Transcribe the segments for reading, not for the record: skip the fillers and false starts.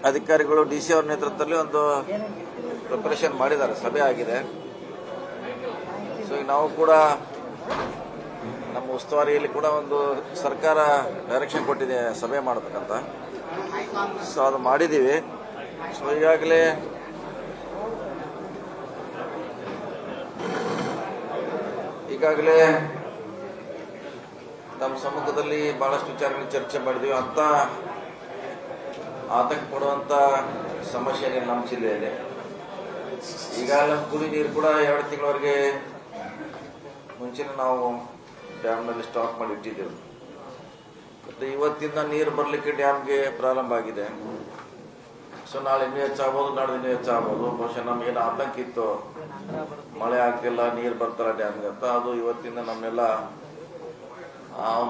ಅಧಿಕಾರಿಗಳು D C ಅವರ ನೇತೃತ್ವದಲ್ಲಿ ಒಂದು ಪ್ರಿಪರೇಷನ್ ಮಾಡಿದ್ದಾರೆ, ಸಭೆ ಆಗಿದೆ. ಸೊ ಈಗ ನಾವು ಕೂಡ ನಮ್ಮ ಉಸ್ತುವಾರಿಯಲ್ಲಿ ಕೂಡ ಒಂದು ಸರ್ಕಾರ ಡೈರೆಕ್ಷನ್ ಕೊಟ್ಟಿದೆ ಸಭೆ ಮಾಡಬೇಕಂತ. ಸೊ ಅದು ಮಾಡಿದ್ದೀವಿ. ಸೊ ಈಗಾಗಲೇ ನಮ್ಮ ಸಮ್ಮುಖದಲ್ಲಿ ಬಹಳಷ್ಟು ವಿಚಾರಗಳು ಚರ್ಚೆ ಮಾಡಿದ್ವಿ. ಅಂತ ಆತಂಕ ಪಡುವಂತ ಸಮಸ್ಯೆ ಏನಿಲ್ಲ ನಮ್ಮ ಜಿಲ್ಲೆಯಲ್ಲಿ. ಈಗ ನಮ್ಮ ಕುಡಿ ನೀರು ಕೂಡ 2 ತಿಂಗಳವರೆಗೆ ಮುಂಚೆನೇ ನಾವು ಡ್ಯಾಮ್ನಲ್ಲಿ ಸ್ಟಾಕ್ ಮಾಡಿ ಇಟ್ಟಿದ್ದೇವೆ. ಮತ್ತೆ ಇವತ್ತಿಂದ ನೀರು ಬರಲಿಕ್ಕೆ ಡ್ಯಾಮ್ಗೆ ಪ್ರಾರಂಭ ಆಗಿದೆ. ಸೊ ನಾಳೆ ಇನ್ನೂ ಹೆಚ್ಚಾಗ್ಬೋದು, ನಾಳೆ ಇನ್ನೂ ಹೆಚ್ಚಾಗ್ಬೋದು. ಬಹುಶಃ ನಮಗೇನು ಆತಂಕ ಇತ್ತು ಮಳೆ ಆಗ್ತಿಲ್ಲ, ನೀರು ಬರ್ತಾರ ಡ್ಯಾಮ್ಗೆ ಅಂತ, ಅದು ಇವತ್ತಿಂದ ನಮ್ಮೆಲ್ಲ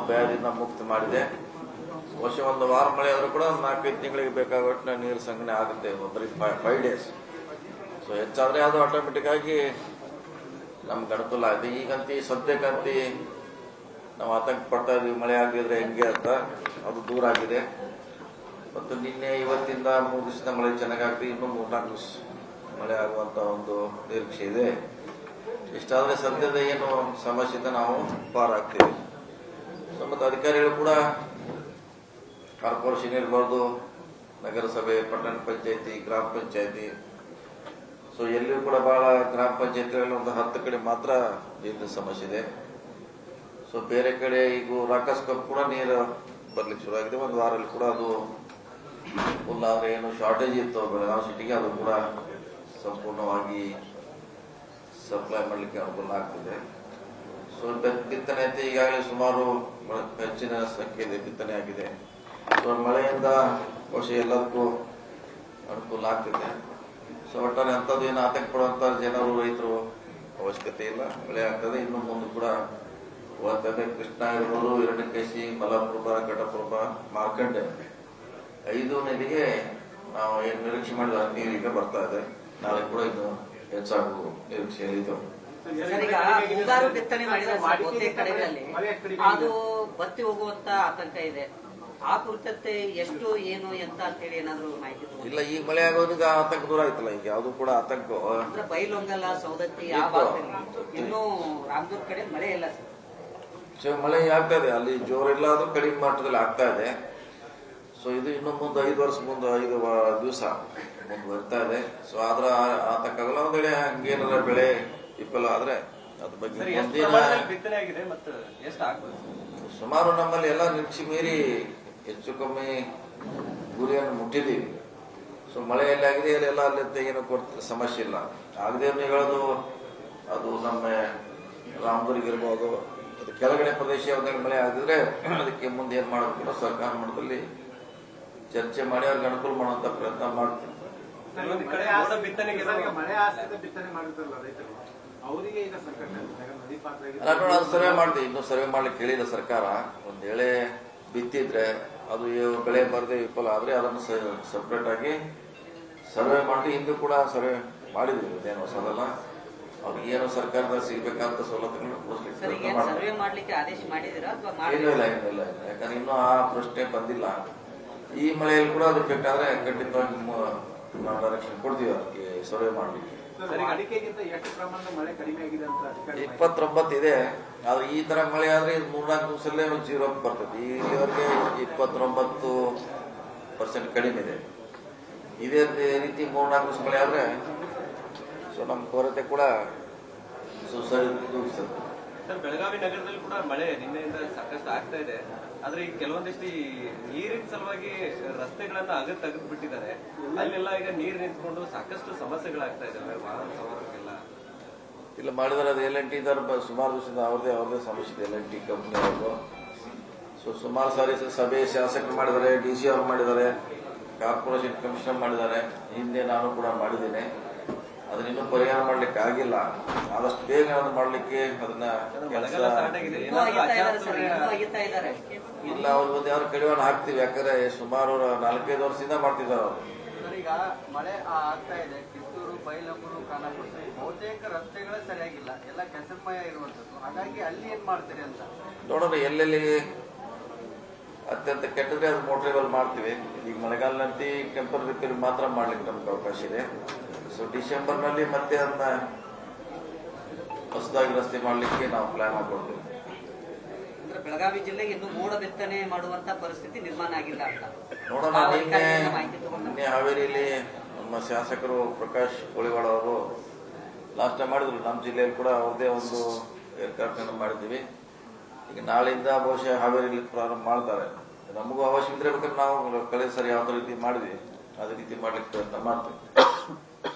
ಭಯದಿಂದ ಮುಕ್ತ ಮಾಡಿದೆ. ಬಹುಶಃ ಒಂದು ವಾರ ಮಳೆ ಆದರೂ ಕೂಡ 4-5 ತಿಂಗಳಿಗೆ ಬೇಕಾಗುವಷ್ಟು ನೀರು ಸಂಗ್ರಹಣೆ ಆಗುತ್ತೆ, 5 ಡೇಸ್. ಸೊ ಹೆಚ್ಚಾದ್ರೆ ಅದು ಆಟೋಮೆಟಿಕ್ ಆಗಿ ನಮ್ಗೆ ಅನುಕೂಲ ಆಗಿದೆ. ಈಗಂತಿ ಸದ್ಯಕ್ಕಂತಿ ನಾವು ಆತಂಕ ಪಡ್ತಾ ಇದೀವಿ ಮಳೆ ಆಗಿದ್ರೆ ಹೆಂಗೆ ಅಂತ, ಅದು ದೂರ ಆಗಿದೆ. ಮತ್ತು ನಿನ್ನೆ ಇವತ್ತಿಂದ 3 ದಿವಸದ ಮಳೆ ಚೆನ್ನಾಗಾಗ್ತದೆ, ಇನ್ನೂ 3-4 ದಿವಸ ಮಳೆ ಆಗುವಂತ ಒಂದು ನಿರೀಕ್ಷೆ ಇದೆ. ಇಷ್ಟಾದ್ರೆ ಸದ್ಯದ ಏನು ಸಮಸ್ಯೆಯಿಂದ ನಾವು ಪಾರಾಗ್ತೀವಿ. ಮತ್ತು ಅಧಿಕಾರಿಗಳು ಕೂಡ ಕಾರ್ಪೊರೇಷನ್ ಇರಬಹುದು, ನಗರಸಭೆ, ಪಟ್ಟಣ ಪಂಚಾಯತಿ, ಗ್ರಾಮ ಪಂಚಾಯತಿ, ಸೊ ಎಲ್ಲಿಯೂ ಕೂಡ ಬಹಳ ಗ್ರಾಮ ಪಂಚಾಯತಿಗಳಲ್ಲಿ ಒಂದು 10 ಕಡೆ ಮಾತ್ರ ನೀರಿನ ಸಮಸ್ಯೆ ಇದೆ. ಸೊ ಬೇರೆ ಕಡೆ ಈಗ ರಾಕಸ್ಕಪ್ ಕೂಡ ನೀರು ಬರ್ಲಿಕ್ಕೆ ಶುರು ಆಗಿದೆ. ಒಂದು ವಾರಲ್ಲಿ ಕೂಡ ಅದು ಫುಲ್ ಆದ್ರೆ ಏನು ಶಾರ್ಟೇಜ್ ಇತ್ತು ಬೆಳಗಾವಿ ಸಿಟಿಗೆ, ಅದು ಕೂಡ ಸಂಪೂರ್ಣವಾಗಿ ಸಪ್ಲೈ ಮಾಡಲಿಕ್ಕೆ ಅನುಕೂಲ ಆಗ್ತಿದೆ. ಸೊ ಬಿತ್ತನೆ ಅಂತ ಈಗಾಗಲೇ ಸುಮಾರು ಹೆಚ್ಚಿನ ಸಂಖ್ಯೆಯಲ್ಲಿ ಬಿತ್ತನೆ ಆಗಿದೆ. ಸೊ ಮಳೆಯಿಂದ ಬಹುಶಃ ಎಲ್ಲದಕ್ಕೂ ಅನುಕೂಲ ಆಗ್ತಿದೆ. ಸೊ ಒಟ್ಟಾರೆ ಅಂಥದ್ದು ಏನು ಆತಂಕ ಪಡುವಂತ ಜನರು, ರೈತರು ಅವಶ್ಯಕತೆ ಇಲ್ಲ. ಮಳೆ ಆಗ್ತದೆ, ಇನ್ನು ಮುಂದೆ ಕೂಡ ಹೋಗ್ತದೆ. ಕೃಷ್ಣಾ ಇರ್ಬೋದು, ಹಿರಣ್ಯಕೇಶಿ, ಮಲಪ್ರಭಾ, ಘಟಪ್ರಭಾ, ಮಾರ್ಕಂಡೆ 5 ನದಿಗೆ ನಾವು ಏನು ನಿರೀಕ್ಷೆ ಮಾಡಿದ ನೀರು ಈಗ ಬರ್ತಾ ಇದೆ. ನಾಳೆ ಕೂಡ ಇನ್ನು ಹೆಚ್ಚಾಗುವ ನಿರೀಕ್ಷೆ ಇದೆ. ಮುಂಗಾರು ಬಿತ್ತನೆ ಮಾಡಿದ ಕಡೆಗಳಲ್ಲಿ ಅದು ಬತ್ತಿ ಹೋಗುವಂತ ಆತಂಕ ಇದೆ. ಆ ಕುರಿತಂತೆ ಎಷ್ಟು ಏನು ಎಂತ ಅಂತೇಳಿ ಏನಾದ್ರು ಮಾಹಿತಿ ಇಲ್ಲ. ಈ ಮಳೆ ಆಗೋದಕ್ಕೆ ಆತಂಕ ದೂರ ಆಯ್ತಲ್ಲ, ಈಗ ಯಾವುದು ಕೂಡ ಆತಂಕ. ಅಂದ್ರೆ ಬೈಲೊಂಗಲ, ಸೌದತ್ತಿ ಆ ಭಾಗದಲ್ಲಿ ಇನ್ನೂ ರಾಮದುರ್ಗ ಕಡೆ ಮಳೆ ಇಲ್ಲ ಸರ್. ಮಳೆ ಆಗ್ತಾ ಇದೆ, ಅಲ್ಲಿ ಜೋರಿಲ್ಲ, ಅದು ಕಡಿಮೆ ಮಟ್ಟದಲ್ಲಿ ಆಗ್ತಾ ಇದೆ. ಸೊ ಇದು ಇನ್ನು ಮುಂದೆ 5 ವರ್ಷ ಮುಂದೆ 5 ದಿವಸ ಮುಂದೆ ಬರ್ತಾ ಇದೆ. ಸೊ ಆದ್ರ ಆತಂಕ ಆಗಲ್ಲ. ಒಂದ್ ವೇಳೆ ಹಂಗೇನಾರ ಬೆಳೆ ವಿಫಲ ಆದ್ರೆ ಅದ್ರ ಬಗ್ಗೆ ಸುಮಾರು ನಮ್ಮಲ್ಲಿ ಎಲ್ಲ ನಿರೀಕ್ಷೆ ಮೀರಿ ಹೆಚ್ಚು ಕಮ್ಮಿ ಗುರಿಯನ್ನು ಮುಟ್ಟಿದ್ದೀವಿ. ಸೊ ಮಳೆ ಎಲ್ಲಾಗಿದೆ ಅಲ್ಲೆಲ್ಲ ಅಲ್ಲಿ ಏನು ಕೊಡ್ತ ಸಮಸ್ಯೆ ಇಲ್ಲ. ಆಗದೆ ಹೇಳೋದು ಅದು ನಮ್ಮ ರಾಮದುರ್ಗ ಇರ್ಬೋದು, ಅದು ಕೆಳಗಡೆ ಪ್ರದೇಶ ಯಾವ್ದಾದ್ರು ಮಳೆ ಆಗಿದ್ರೆ ಅದಕ್ಕೆ ಮುಂದೆ ಏನ್ ಮಾಡೋದು ಕೂಡ ಸರ್ಕಾರ ಮಟ್ಟದಲ್ಲಿ ಚರ್ಚೆ ಮಾಡಿ ಅವ್ರಿಗೆ ಅನುಕೂಲ ಮಾಡುವಂತ ಪ್ರಯತ್ನ ಮಾಡ್ತೀವಿ. ಸರ್ವೆ ಮಾಡ್ತೀವಿ. ಇನ್ನು ಸರ್ವೆ ಮಾಡ್ಲಿಕ್ಕೆ ಹೇಳಿಲ್ಲ ಸರ್ಕಾರ. ಒಂದ್ ವೇಳೆ ಬಿತ್ತಿದ್ರೆ ಅದು ಬೆಳೆ ಬರದೆ ವಿಫಲ ಆದ್ರೆ ಅದನ್ನು ಸಪರೇಟ್ ಆಗಿ ಸರ್ವೆ ಮಾಡಿ, ಹಿಂದೂ ಕೂಡ ಸರ್ವೆ ಮಾಡಿದ್ವಿ. ಇದೇನು ಹೊಸದಲ್ಲ. ಅವ್ರಿಗೆ ಏನು ಸರ್ಕಾರದ ಸಿಗ್ಬೇಕಂತ ಸವಲತ್ತುಗಳನ್ನು ಏನಿಲ್ಲ. ಯಾಕಂದ್ರೆ ಇನ್ನೂ ಆ ಪ್ರಶ್ನೆ ಬಂದಿಲ್ಲ. ಈ ಮಳೆಯಲ್ಲಿ ಕೂಡ ಅದು ಕೆಟ್ಟ ಆದ್ರೆ ಖಂಡಿತವಾಗಿ ನಾವು ಡೈರೆಕ್ಷನ್ ಕೊಡ್ತೀವಿ ಅದಕ್ಕೆ ಸರ್ವೆ ಮಾಡ್ಲಿಕ್ಕೆ. 29 ಇದೆ. ಆದ್ರೆ ಈ ತರ ಮಳೆ ಆದ್ರೆ 3-4 ದಿವಸಲ್ಲೇ 0 ಬರ್ತದೆ. ಇಲ್ಲಿವರೆಗೆ 29% ಕಡಿಮೆ ಇದೆ. ಇದೇ ರೀತಿ 3-4 ದಿವಸ ಮಳೆ ಆದ್ರೆ ಸೊ ನಮ್ಮ ಕೊರತೆ ಕೂಡ ಬೆಳಗಾವಿ ನಗರದಲ್ಲಿ ಕೂಡ ಮಳೆ ನಿನ್ನೆಯಿಂದ ಸಾಕಷ್ಟು ಆಗ್ತಾ ಇದೆ. ಆದ್ರೆ ಈಗ ಕೆಲವೊಂದಿಷ್ಟು ಈ ನೀರಿನ ಸಲುವಾಗಿ ರಸ್ತೆಗಳನ್ನ ತೆಗೆದು ಬಿಟ್ಟಿದ್ದಾರೆ. ಅಲ್ಲೆಲ್ಲ ಈಗ ನೀರು ನಿಂತ್ಕೊಂಡು ಸಾಕಷ್ಟು ಸಮಸ್ಯೆಗಳಾಗ್ತಾ ಇದಾವೆ ವಾಹನ ಸವಾರರಿಗೆಲ್ಲ. ಇಲ್ಲ ಮಾಡಿದಾರೆ. ಅದು L&T ಸುಮಾರು ದಿವಸದಿಂದ ಅವ್ರದೇ ಸಮಸ್ಯೆ ಇದೆ. L&T ಕಂಪನಿ ಅವರು ಸೊ ಸುಮಾರು ಸಾರಿ ಸಭೆ ಶಾಸಕರು ಮಾಡಿದ್ದಾರೆ, DC ಅವರು ಮಾಡಿದ್ದಾರೆ, ಕಾರ್ಪೊರೇಷನ್ ಕಮಿಷನರ್ ಮಾಡಿದ್ದಾರೆ. ಹಿಂದೆ ನಾನು ಕೂಡ ಮಾಡಿದ್ದೇನೆ. ಅದನ್ನಿನ್ನೂ ಪರಿಹಾರ ಮಾಡ್ಲಿಕ್ಕೆ ಆಗಿಲ್ಲ. ಆದಷ್ಟು ಬೇಗ ಅದನ್ನ ಮಾಡ್ಲಿಕ್ಕೆ ಅದನ್ನ ಇಲ್ಲ. ಅವ್ರು ಯಾರು ಕಡಿವಾಣ ಹಾಕ್ತಿವಿ. ಯಾಕಂದ್ರೆ ಸುಮಾರು 4-5 ವರ್ಷದಿಂದ ಮಾಡ್ತಿದ್ದಾರೆ ಅವರು. ಈಗ ಮಳೆ ಆಗ್ತಾ ಇದೆ. ಕಿತ್ತೂರು, ಬೈಲಹೊಂಗಲ, ಖಾನಾಪುರ ಬಹುತೇಕ ರಸ್ತೆಗಳೇ ಸರಿಯಾಗಿಲ್ಲ, ಎಲ್ಲ ಕೆಸರಮಯ ಇರುವಂತದ್ದು. ಹಾಗಾಗಿ ಅಲ್ಲಿ ಏನ್ ಮಾಡ್ತೀರಿ ಅಂತ ನೋಡೋಣ. ಎಲ್ಲೆಲ್ಲಿ ಅತ್ಯಂತ ಕೆಟ್ಟದ್ರೆ ಅದು ಮೋಟ್ರೇಬಲ್ ಮಾಡ್ತೀವಿ. ಈಗ ಮಳೆಗಾಲದಂತೆ ಟೆಂಪರ್ ರಿಪೇರಿ ಮಾತ್ರ ಮಾಡ್ಲಿಕ್ಕೆ ನಮ್ಗೆ ಅವಕಾಶ ಇದೆ. ಸೊ ಡಿಸೆಂಬರ್ನಲ್ಲಿ ಮತ್ತೆ ಅದನ್ನ ಹೊಸದಾಗಿ ರಸ್ತೆ ಮಾಡ್ಲಿಕ್ಕೆ ನಾವು ಪ್ಲಾನ್ ಹಾಕೊಳ್ತೀವಿ. ಅಂದ್ರೆ ಬೆಳಗಾವಿ ಜಿಲ್ಲೆಗೆ ಇನ್ನು ಮೋಡ ಬಿತ್ತನೆ ಮಾಡುವಂತ ಪರಿಸ್ಥಿತಿ ನಿರ್ಮಾಣ ಆಗಿಲ್ಲ ಅಂತ ನೋಡೋಣ. ನಿನ್ನೆ ಹಾವೇರಿಯಲ್ಲಿ ನಮ್ಮ ಶಾಸಕರು ಪ್ರಕಾಶ್ ಕೋಳಿವಾಡ ಅವರು ಲಾಸ್ಟ್ ಟೈಮ್ ಮಾಡಿದ್ರು. ನಮ್ಮ ಜಿಲ್ಲೆಯಲ್ಲಿ ಕೂಡ ಅವ್ರದೇ ಒಂದು ಏರ್ಕ್ರಾಫ್ಟ್ ಮಾಡಿದ್ದೀವಿ. ಈಗ ನಾಳೆಯಿಂದ ಬಹುಶಃ ಹಾವೇರಿಯಲ್ಲಿ ಪ್ರಾರಂಭ ಮಾಡ್ತಾರೆ. ನಮಗೂ ಅವಶ್ಯ ಇದ್ರೆ ಬೇಕಾದ್ರೆ ನಾವು ಕಳೆದ ಸರಿ ಯಾವ ರೀತಿ ಮಾಡಿದ್ವಿ ಅದೇ ರೀತಿ ಮಾಡ್ಲಿಕ್ಕೆ ಪ್ರಯತ್ನ ಮಾಡ್ತೀವಿ.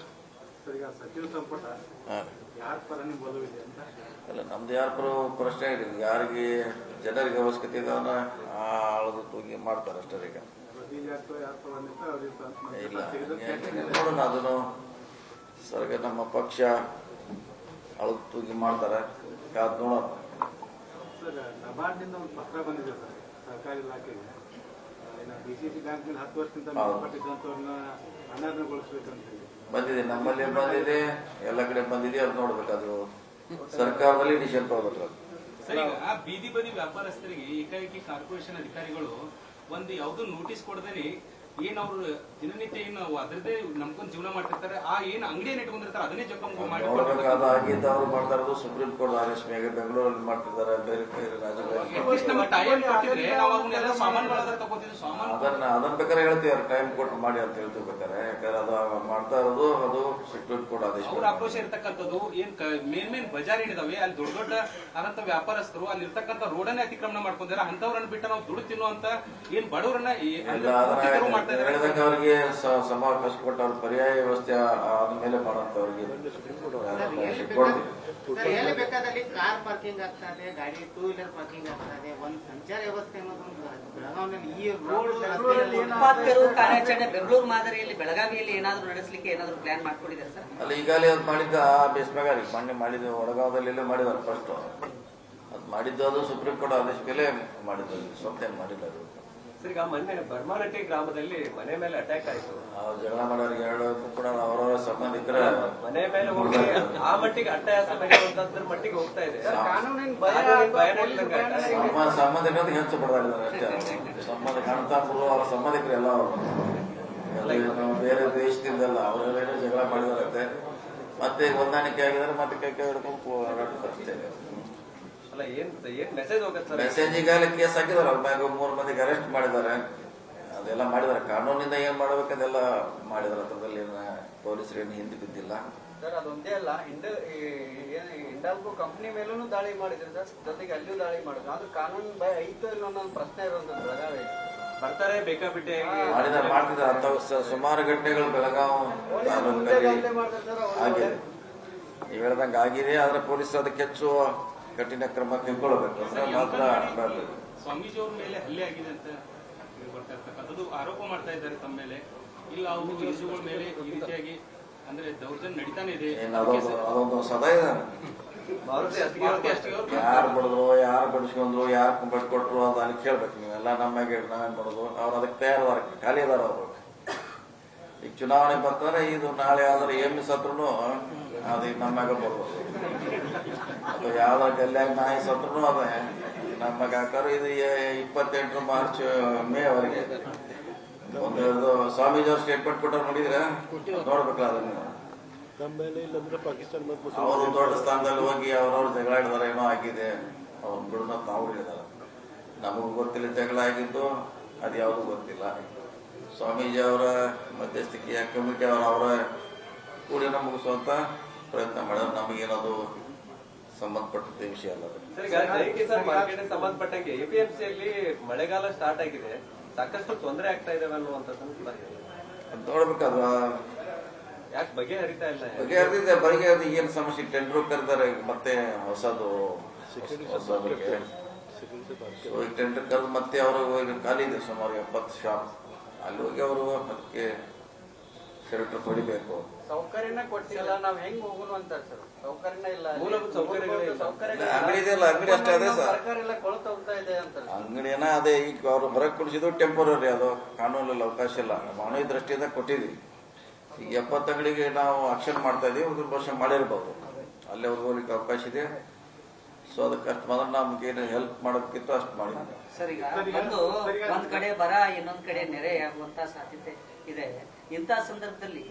ಸಚಿವ ಸಂಪುಟ ಯಾರ ಪರ ನಿಮ್ಮೊಲವಿದೆ ಅಂತ? ಅಲ್ಲ, ನಮ್ದು ಯಾರ ಪರ ಪ್ರಶ್ನೆ ಇದೆ. ಯಾರಿಗೆ ಜನರಿಗೆ ಅವಶ್ಯಕತೆ ಇದೆ ಅವನ್ನ ಆಳದ ತೂಗಿ ಮಾಡ್ತಾರೆ ಅಷ್ಟೇ. ಈಗ ಇಲ್ಲ, ನೋಡೋಣ ಅದನ್ನು ಸರ್ಗ ನಮ್ಮ ಪಕ್ಷ ಅಳದ ತೂಗಿ ಮಾಡ್ತಾರೆ, ಕಾದ್ ನೋಡೋಣ. ಸರ್, ನಬಾರ್ಡ್ನಿಂದ ಒಂದು ಪತ್ರ ಬಂದಿದೆ ಸರ್ ಸರ್ಕಾರಿ ಇಲಾಖೆಗೆ. ಬಿಸಿಸಿ ಬ್ಯಾಂಕ್ ಮೇಲೆ 10 ವರ್ಷದಿಂದ ಮೇಲ್ಪಟ್ಟಿದ್ದಂಥವ್ರನ್ನ ಅನರ್ಹಗೊಳಿಸಬೇಕಂತ ಹೇಳಿ ಬಂದಿದೆ. ನಮ್ಮಲ್ಲಿ ಬಂದಿದೆ, ಎಲ್ಲ ಕಡೆ ಬಂದಿದೆ. ಅದು ನೋಡ್ಬೇಕು, ಅದು ಸರ್ಕಾರದಲ್ಲಿ ಡಿಸಿಷನ್ ತಗೋಬೇಕು. ಸರ್, ಈಗ ಆ ಬೀದಿ ಬದಿ ವ್ಯಾಪಾರಸ್ಥರಿಗೆ ಏಕಾಏಕಿ ಕಾರ್ಪೊರೇಷನ್ ಅಧಿಕಾರಿಗಳು ಒಂದು ಯಾವ್ದು ನೋಟಿಸ್ ಕೊಡದೇನೆ ಏನ್ ಅವ್ರು ದಿನನಿತ್ಯ ಏನು ಅದ್ರದ್ದೇ ನಂಬ್ಕೊಂಡ್ ಜೀವನ ಮಾಡ್ತಿರ್ತಾರೆ, ಆ ಏನ್ ಅಂಗಡಿ ಇಟ್ಕೊಂಡಿರ್ತಾರೆ ಅದನ್ನೇ ಜೊಕ್ಕ ಮಾಡಿ ನೋಡ್ಬೇಕಾದ ಆಗಿದ್ದು ಅವ್ರು ಮಾಡ್ತಾ ಇರೋದು ಸುಪ್ರೀಂ ಕೋರ್ಟ್ ಆದೇಶ ಮೇಲೆ ಬೆಂಗಳೂರಲ್ಲಿ ಮಾಡ್ತಿದ್ದಾರೆ, ಬೇರೆ ಬೇರೆ ರಾಜ್ಯಗಳಲ್ಲಿ. ಟೈಮ್ ಕೊಟ್ಟಿದ್ರೆ ನಾವು ಅವನ್ನೆಲ್ಲ ಸಾಮಾನುಗಳಾದ್ರೆ ತಗೋತಿದ್ವಿ. ಅದನ್ನ ಬೇಕಾದ್ರೆ ಹೇಳ್ತೀವಿ, ಟೈಮ್ ಕೊಟ್ಟು ಮಾಡಿ ಅಂತ ಹೇಳ್ತಿರ್ಬೇಕಾರೆ. ಯಾಕಂದ್ರೆ ಅದು ಮಾಡ್ತಾ ಇರೋದು ಅದು ಸುಪ್ರೀಂ ಕೋರ್ಟ್ ಆದೇಶ. ಅವ್ರ ಆಕ್ರೋಶ ಇರ್ತಕ್ಕಂಥದ್ದು ಏನ್ ಮೇನ್ ಬಜಾರ್ ಏನಿದಾವೆ ಅಲ್ಲಿ ದೊಡ್ಡ ದೊಡ್ಡ ಆದಂತ ವ್ಯಾಪಾರಸ್ಥರು ಅಲ್ಲಿ ಇರ್ತಕ್ಕಂಥ ರೋಡನ್ನೇ ಅತಿಕ್ರಮಣ ಮಾಡ್ಕೊಂಡಿದ್ದಾರೆ. ಅಂತವ್ರನ್ನ ಬಿಟ್ಟು ನಾವು ದುಡ್ಡು ತಿನ್ನುವಂತ ಏನ್ ಬಡವರನ್ನ ಹೇಳಿದಂಗೆ ಅವರಿಗೆ ಸಮಾವಕಾಶ ಕೊಟ್ಟು ಅವ್ರ ಪರ್ಯಾಯ ವ್ಯವಸ್ಥೆ ಆದ್ಮೇಲೆ ಮಾಡೋಂಥವ್ರಿಗೆ ಎಲ್ಲಿ ಬೇಕಾದಲ್ಲಿ ಕಾರ್ ಪಾರ್ಕಿಂಗ್ ಆಗ್ತಾ ಇದೆ, ಗಾಡಿ 2 ವೀಲರ್ ಪಾರ್ಕಿಂಗ್ ಆಗ್ತಾ ಇದೆ. ಒಂದು ಸಂಚಾರ ವ್ಯವಸ್ಥೆ ಬೆಳಗಾವಿಯಲ್ಲಿ ಈ ರೋಡ್ ಉತ್ಪಾದಕರು ಕಾರ್ಯಾಚರಣೆ ಬೆಂಗಳೂರು ಮಾದರಿಯಲ್ಲಿ ಬೆಳಗಾವಿಯಲ್ಲಿ ಏನಾದ್ರು ನಡೆಸಲಿಕ್ಕೆ ಏನಾದ್ರು ಪ್ಲಾನ್ ಮಾಡ್ಕೊಂಡಿದ್ದಾರೆ ಸರ್? ಅಲ್ಲ, ಈಗಾಗಲೇ ಅದು ಮಾಡಿದ್ದ ಬೇಸ್ಮ್ಯಾಗ ಮೊನ್ನೆ ಮಾಡಿದ್ದು ವಡಗಾವದಲ್ಲೆಲ್ಲ ಮಾಡಿದಾರೆ. ಫಸ್ಟ್ ಅದು ಮಾಡಿದ್ದು ಅದು ಸುಪ್ರೀಂ ಕೋರ್ಟ್ ಆದೇಶ ಮೇಲೆ ಮಾಡಿದ್ದು, ಸ್ವಂತ ಏನು ಮಾಡಿಲ್ಲ. ಅದು ಸರ್, ಈಗ ಮೊನ್ನೆ ಬರ್ಮಾನಟ್ಟಿ ಗ್ರಾಮದಲ್ಲಿ ಮನೆ ಮೇಲೆ ಅಟ್ಯಾಕ್ ಆಯ್ತು. ಜಗಳ ಮಾಡೋರಿಗೆ ಹೇಳೋದು ಕೂಡ ಅವರವರ ಸಂಬಂಧಿಕರ ಮನೆ ಮೇಲೆ ಹೋಗಿ ಆ ಮಟ್ಟಿಗೆ ಅಟ್ಟಹಾಸ ಬಗೆಯುವಂತದ್ರ ಮಟ್ಟಿಗೆ ಹೋಗ್ತಾ ಇದೆ. ಕಾನೂನಿನ ಸಂಬಂಧಿಕರು ಹೆಚ್ಚು ಪಡೆದಾಗಿದ್ದಾರೆ ಅಷ್ಟೇ. ಸಂಬಂಧ ಕಾಣ್ತಾಂಬರು ಅವ್ರ ಸಂಬಂಧಿಕರೆಲ್ಲ ಅವರು ಬೇರೆ ದೇಶದಿಂದಲ್ಲ ಅವರೆಲ್ಲ ಜಗಳ ಮಾಡಿದಾರಂತೆ. ಮತ್ತೆ ಹೊಂದಾಣಿಕೆ ಆಗಿದ್ದಾರೆ, ಮತ್ತೆ ಕೈ ಹಿಡ್ಕೊಂಡು ಹೋರಾಡ್ತಾರೆ ಅಷ್ಟೇ. ಅಲ್ಲ, ಏನ್ ಮೆಸೇಜ್ ಹೋಗುತ್ತೆ ಸರ್? ಮೆಸೇಜ್ ಈಗಾಗಲೇ ಕೇಸ್ ಹಾಕಿದಾರೆ. ಅವ್ರ ಮ್ಯಾಗ 3 ಮಂದಿಗೆ ಅರೆಸ್ಟ್ ಮಾಡಿದ್ದಾರೆ. ಅದೆಲ್ಲ ಮಾಡಿದಾರೆ. ಕಾನೂನಿಂದ ಏನ್ ಮಾಡ್ಬೇಕಂದೆಲ್ಲ ಮಾಡಿದಾರೆ. ಅದ್ರಲ್ಲಿ ಪೊಲೀಸರು ಏನು ಹಿಂದೆ ಬಿದ್ದಿಲ್ಲ ಸರ್. ಅದೊಂದೇ ಅಲ್ಲ, ಹಿಂಡಾಲ್ಕೋ ಕಂಪ್ನಿ ಮೇಲೂ ದಾಳಿ ಮಾಡಿದ್ರು ಸರ್, ಜೊತೆಗೆ ಅಲ್ಲಿಯೂ ದಾಳಿ ಮಾಡಿದ್ರು. ಅದು ಕಾನೂನು ಭಯ ಐತೋ ಇಲ್ಲ ಅನ್ನೋ ಪ್ರಶ್ನೆ ಇರೋದು ಬೆಳಗಾವಿ. ಬರ್ತಾರೆ ಬೇಕಾಬಿಟ್ಟೆ ಮಾಡಿದಾರೆ, ಮಾಡ್ತಿದ್ದಾರೆ. ಅಂತ ಸುಮಾರು ಘಟನೆಗಳು ಬೆಳಗಾವಿ ಆಗಿದೆ. ನೀವು ಹೇಳ್ದಂಗೆ ಆಗಿದೆ. ಆದ್ರೆ ಪೊಲೀಸರು ಅದಕ್ಕೆ ಹೆಚ್ಚು ಕಠಿಣ ಕ್ರಮ ಕೈಗೊಳ್ಳಬೇಕು. ಮಾತ್ರ ಸ್ವಾಮೀಜಿ ಅವ್ರ ಮೇಲೆ ಹಲ್ಲೆ ಆಗಿದೆ ಅಂತ ಬರ್ತಾ ಇರ್ತಕ್ಕಂಥದ್ದು ಆರೋಪ ಮಾಡ್ತಾ ಇದ್ದಾರೆ ತಮ್ಮ ಮೇಲೆ. ಇಲ್ಲ, ಅವರು ಹಿಂದೂಗಳ ಮೇಲೆ ಈ ರೀತಿಯಾಗಿ ಅಂದ್ರೆ ದೌರ್ಜನ್ಯ ನಡೀತಾನೆ ಇದೆ. ಅದೊಂದು ಸದಾ ಇದೆ. ಯಾರು ಬಡಿದ್ರು, ಯಾರು ಬಡಿಸ್ಕೊಂಡ್ರು, ಯಾರು ಕಂಪ್ಲೇಂಟ್ ಕೊಟ್ರು ಅದು ಅಲ್ಲಿ ಕೇಳ್ಬೇಕು. ನೀವೆಲ್ಲ ನಮ್ಮಾಗೆ ನಾವೇನ್ ಮಾಡೋದು. ಅವ್ರು ಅದಕ್ಕೆ ತಯಾರದಾರ, ಖಾಲಿ ಅದಾರ ಅವರು. ಈಗ ಚುನಾವಣೆ ಬರ್ತಾರೆ, ಇದು ನಾಳೆ ಆದ್ರೆ ಏಮಿ ಸತ್ರು ಅದು ನಮ್ಮಾಗ ಬರ್ಬೋದು. ಅದು ಯಾವ್ದಾರ ಗಲ್ಯಾಗ ನಾಯಿ ಸತ್ರು ಅದೇ ನಮ್ಮಾಗ ಹಾಕೋರು. ಇದು 28 ಮಾರ್ಚ್ ಮೇ ಅವರೆಗೆ ಒಂದು ಸ್ವಾಮೀಜಿ ಅವ್ರ ಸ್ಟೇಟ್ಮೆಂಟ್ ಕೊಟ್ಟರು, ನೋಡಿದ್ರೆ ನೋಡ್ಬೇಕಲ್ಲ ಅದನ್ನ. ಅವರು ದೊಡ್ಡ ಸ್ಥಾನದಲ್ಲಿ ಹೋಗಿ ಅವ್ರವ್ರು ಜಗಳ ಹಿಡಿದಾರೆ, ಏನೋ ಆಗಿದೆ, ಅವ್ರ ಬಿಡೋಣ ನಾವು ಹೇಳಿದಾರೆ. ನಮಗೂ ಗೊತ್ತಿಲ್ಲ ಜಗಳ ಆಗಿದ್ದು, ಅದು ಯಾವುದು ಗೊತ್ತಿಲ್ಲ. ಸ್ವಾಮೀಜಿ ಅವರ ಮಧ್ಯಸ್ಥಿಕೆಯ ಕಮಿಟಿ ಅವರ ಕೂಡಿನ ಮುಗಿಸುವಂತ ಪ್ರಯತ್ನ ಮಾಡಿದ್ರೆ ನಮಗೇನದು ಸಂಬಂಧಪಟ್ಟಂತ ವಿಷಯ ಅಲ್ಲ. ಸರ್, ಈಗ ಜೈ ಕಿಸಾನ್ ಮಾರ್ಕೆಟ್ ಸಂಬಂಧಪಟ್ಟಂಗೆ ಎಪಿಎಂಸಿಯಲ್ಲಿ ಮಳೆಗಾಲ ಸ್ಟಾರ್ಟ್ ಆಗಿದೆ, ಸಾಕಷ್ಟು ತೊಂದರೆ ಆಗ್ತಾ ಇದಾವೆ ಅನ್ನುವಂಥದ್ದು ನೋಡ್ಬೇಕಾದ್ರ ಯಾಕೆ ಬಗೆಹರಿತಾ ಇಲ್ಲ? ಬಗೆಹರಿದ ಏನ್ ಸಮಸ್ಯೆ? ಟೆಂಡರ್ ಕರೆದಾರೆ, ಮತ್ತೆ ಹೊಸದು ಟೆಂಡರ್ ಕರೆದು ಮತ್ತೆ ಅವರು ಖಾಲಿ ಇದೆ ಸುಮಾರು 70 ಶಾಪ್. ಅಲ್ಲಿ ಹೋಗಿ ಅವರು ಅದಕ್ಕೆ ಶೆಲ್ಟರ್ ತೊಡಿಬೇಕು. ಸೌಕರ್ಯನ ಕೊಟ್ಟಿಲ್ಲ, ನಾವ್ ಹೆಂಗ್ ಹೋಗೋಣ ಅಂತಾರೆ ಸರ್. ಸೌಕರ್ಯನ ಇಲ್ಲ, ಮೂಲಭೂತ ಸೌಕರ್ಯಗಳೇ ಇಲ್ಲ. ಅಂಗಡಿ ಇದೆಯಲ್ಲ, ಅಂಗಡಿ ಅಷ್ಟೇ ಅದೇ ಸರ್. ಸರ್ಕಾರ ಎಲ್ಲ ಕೊಳತ ಹೋಗ್ತಾ ಇದೆ ಅಂತಾರೆ. ಅಂಗಡಿನ ಅದೇ. ಈಗ ಅವ್ರು ಹೊರಗೆ ಕುಡಿಸಿದ್ರು ಟೆಂಪರರಿ, ಅದು ಕಾನೂನಲ್ಲಿ ಅವಕಾಶ ಇಲ್ಲ. ಮಾನವ ದೃಷ್ಟಿಯಿಂದ ಕೊಟ್ಟಿದ್ವಿ. ಈಗ 70 ಅಂಗಡಿಗೆ ನಾವು ಆಕ್ಷನ್ ಮಾಡ್ತಾ ಇದೀವಿ. 1 ವರ್ಷ ಮಾಡಿರ್ಬೋದು. ಅಲ್ಲೇ ಅವ್ರಿಗೆ ಹೋಗ್ಲಿಕ್ಕೆ ಅವಕಾಶ ಇದೆ. ಸೊ ಅದಕ್ಕೆ ಅಷ್ಟು ಮೊದಲು ನಮ್ಗೆ ಏನು ಹೆಲ್ಪ್ ಮಾಡೋದಕ್ಕಿಂತ ಅಷ್ಟು ಮಾಡಿದ್ವಿ. ಸರ್ ಈಗ ಒಂದ್ ಕಡೆ ಬರ ಇನ್ನೊಂದ್ ಕಡೆ ನೆರೆ ಆಗುವಂತ ಸಾಧ್ಯತೆ ಇದೆ. ಇಂಥ ಸಂದರ್ಭದಲ್ಲಿ